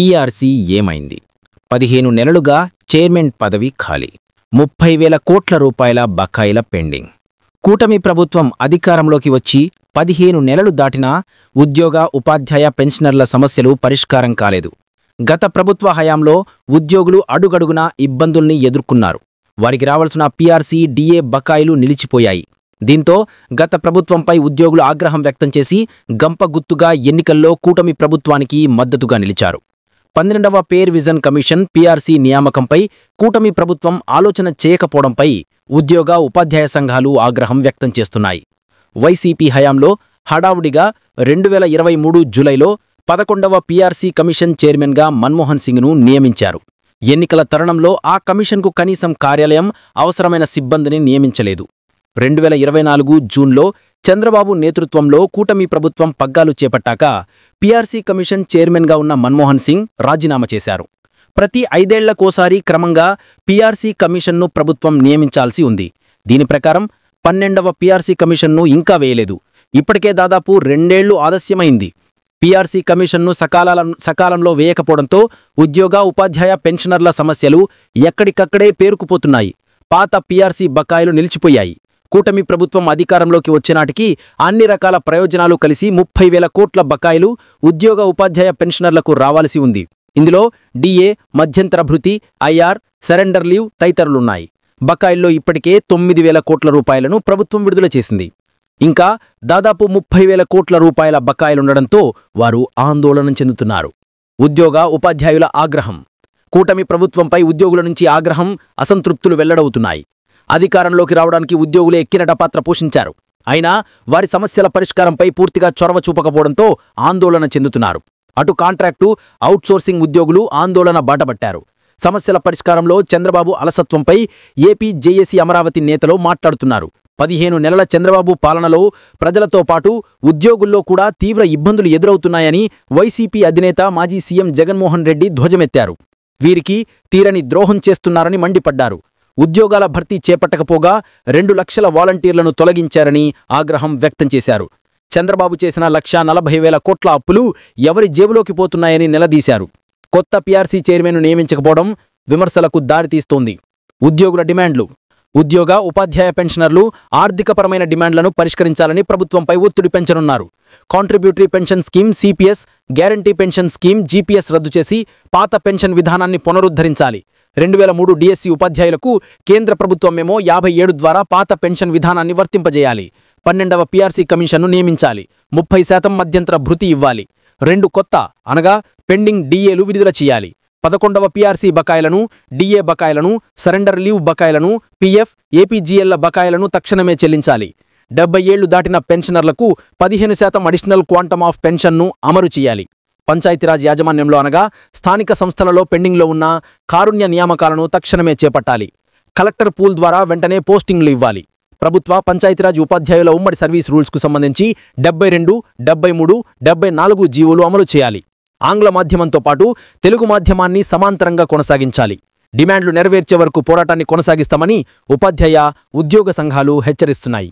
PRC ఏమైంది? 15 నెలలుగా chairman పదవి ఖాళీ. 30,000 కోట్ల రూపాయల బకాయిల పెండింగ్. కూటమి ప్రభుత్వం అధికారంలోకి వచ్చి 15 నెలలు దాటినా ఉద్యోగ, ఉపాధ్యాయ, పెన్షనర్ల సమస్యలు పరిష్కారం కాలేదు. గత ప్రభుత్వ హయాంలో ఉద్యోగులు అడుగడుగునా ఇబ్బందుల్ని ఎదుర్కొన్నారు. వారికి రావాల్సిన పీఆర్సీ, డీఏ బకాయిలు నిలిచిపోయాయి. దీంతో గత ప్రభుత్వంపై ఉద్యోగులు ఆగ్రహం వ్యక్తం చేసి గంపగుత్తుగా ఎన్నికల్లో కూటమి ప్రభుత్వానికి మద్దతుగా నిలిచారు. 12వ పే రివిజన్ కమిషన్ పీఆర్సీ నియామకంపై కూటమి ప్రభుత్వం ఆలోచన చేయకపోవడంపై ఉద్యోగ, ఉపాధ్యాయ సంఘాలు ఆగ్రహం వ్యక్తం చేస్తున్నాయి. వైసీపీ హయాంలో హడావుడిగా 2023 జూలైలో 11వ పీఆర్సీ కమిషన్ చైర్మన్గా మన్మోహన్ సింగ్ను నియమించారు. ఎన్నికల తరుణంలో ఆ కమిషన్కు కనీసం కార్యాలయం, అవసరమైన సిబ్బందిని నియమించలేదు. 2024 జూన్లో చంద్రబాబు నేతృత్వంలో కూటమి ప్రభుత్వం పగ్గాలు చేపట్టాక పీఆర్సీ కమిషన్ చైర్మన్గా ఉన్న మన్మోహన్ సింగ్ రాజీనామా చేశారు. ప్రతి 5 ఏళ్లకోసారి క్రమంగా పీఆర్సీ కమిషన్ను ప్రభుత్వం నియమించాల్సి ఉంది. దీని ప్రకారం 12వ పీఆర్సీ కమిషన్ను ఇంకా వేయలేదు. ఇప్పటికే దాదాపు 2 ఏళ్లు ఆలస్యమైంది. పీఆర్సీ కమిషన్ను సకాలంలో వేయకపోవడంతో ఉద్యోగ, ఉపాధ్యాయ, పెన్షనర్ల సమస్యలు ఎక్కడికక్కడే పేరుకుపోతున్నాయి. పాత పీఆర్సీ బకాయిలు నిలిచిపోయాయి. కూటమి ప్రభుత్వం అధికారంలోకి వచ్చేనాటికి అన్ని రకాల ప్రయోజనాలు కలిసి 30,000 కోట్ల బకాయిలు ఉద్యోగ, ఉపాధ్యాయ, పెన్షనర్లకు రావాల్సి ఉంది. ఇందులో డీఏ, మధ్యంతర భృతి, ఐఆర్, సరెండర్ లీవ్ తదితరులున్నాయి. బకాయిల్లో ఇప్పటికే 9,000 కోట్ల రూపాయలను ప్రభుత్వం విడుదల చేసింది. ఇంకా దాదాపు 30,000 కోట్ల రూపాయల బకాయిలుండడంతో వారు ఆందోళన చెందుతున్నారు. ఉద్యోగ, ఉపాధ్యాయుల ఆగ్రహం. కూటమి ప్రభుత్వంపై ఉద్యోగుల నుంచి ఆగ్రహం, అసంతృప్తులు వెల్లడవుతున్నాయి. అధికారంలోకి రావడానికి ఉద్యోగులే ఎక్కినట పాత్ర పోషించారు. అయినా వారి సమస్యల పరిష్కారంపై పూర్తిగా చొరవ చూపకపోవడంతో ఆందోళన చెందుతున్నారు. అటు కాంట్రాక్టు, అవుట్సోర్సింగ్ ఉద్యోగులు ఆందోళన బాటపట్టారు. సమస్యల పరిష్కారంలో చంద్రబాబు అలసత్వంపై ఏపీ జేఏసీ అమరావతి నేతలు మాట్లాడుతున్నారు. 15 నెలల చంద్రబాబు పాలనలో ప్రజలతో పాటు ఉద్యోగుల్లో కూడా తీవ్ర ఇబ్బందులు ఎదురవుతున్నాయని వైసీపీ అధినేత మాజీ సీఎం జగన్మోహన్ రెడ్డి ధ్వజమెత్తారు. వీరికి తీరని ద్రోహం చేస్తున్నారని మండిపడ్డారు. ఉద్యోగాల భర్తీ చేపట్టకపోగా 2 లక్షల వాలంటీర్లను తొలగించారని ఆగ్రహం వ్యక్తం చేశారు. చంద్రబాబు చేసిన 1,40,000 కోట్ల అప్పులు ఎవరి జేబులోకి పోతున్నాయని నిలదీశారు. కొత్త పీఆర్సీ చైర్మన్ను నియమించకపోవడం విమర్శలకు దారితీస్తోంది. ఉద్యోగుల డిమాండ్లు. ఉద్యోగ, ఉపాధ్యాయ, పెన్షనర్లు ఆర్థికపరమైన డిమాండ్లను పరిష్కరించాలని ప్రభుత్వంపై ఒత్తిడి పెంచనున్నారు. Contributory pension scheme, CPS, guarantee pension scheme, GPS రద్దు చేసి పాత పెన్షన్ విధానాన్ని పునరుద్ధరించాలి. 2003 డిఎస్సీ ఉపాధ్యాయులకు కేంద్ర ప్రభుత్వమేమో 57 ద్వారా పాత పెన్షన్ విధానాన్ని వర్తింపజేయాలి. 12వ పీఆర్సీ కమిషన్ను నియమించాలి. 30% మధ్యంతర భృతి ఇవ్వాలి. 2 కొత్త అనగా పెండింగ్ డీఏలు విడుదల చేయాలి. 11వ పీఆర్సీ బకాయిలను, డీఏ బకాయిలను, సరెండర్ లీవ్ బకాయిలను, పీఎఫ్, ఏపీజీఎల్ల బకాయిలను తక్షణమే చెల్లించాలి. 70 ఏళ్లు దాటిన పెన్షనర్లకు 15% అడిషనల్ క్వాంటమ్ ఆఫ్ పెన్షన్ను అమలు చేయాలి. పంచాయతీరాజ్ యాజమాన్యంలో అనగా స్థానిక సంస్థలలో పెండింగ్లో ఉన్న కారుణ్య నియామకాలను తక్షణమే చేపట్టాలి. కలెక్టర్ పూల్ ద్వారా వెంటనే పోస్టింగ్లు ఇవ్వాలి. ప్రభుత్వ, పంచాయతీరాజ్ ఉపాధ్యాయుల ఉమ్మడి సర్వీస్ రూల్స్కు సంబంధించి 72, 73, 74 జీవోలు అమలు చేయాలి. ఆంగ్ల మాధ్యమంతో పాటు తెలుగు మాధ్యమాన్ని సమాంతరంగా కొనసాగించాలి. డిమాండ్లు నెరవేర్చే వరకు పోరాటాన్ని కొనసాగిస్తామని ఉపాధ్యాయ, ఉద్యోగ సంఘాలు హెచ్చరిస్తున్నాయి.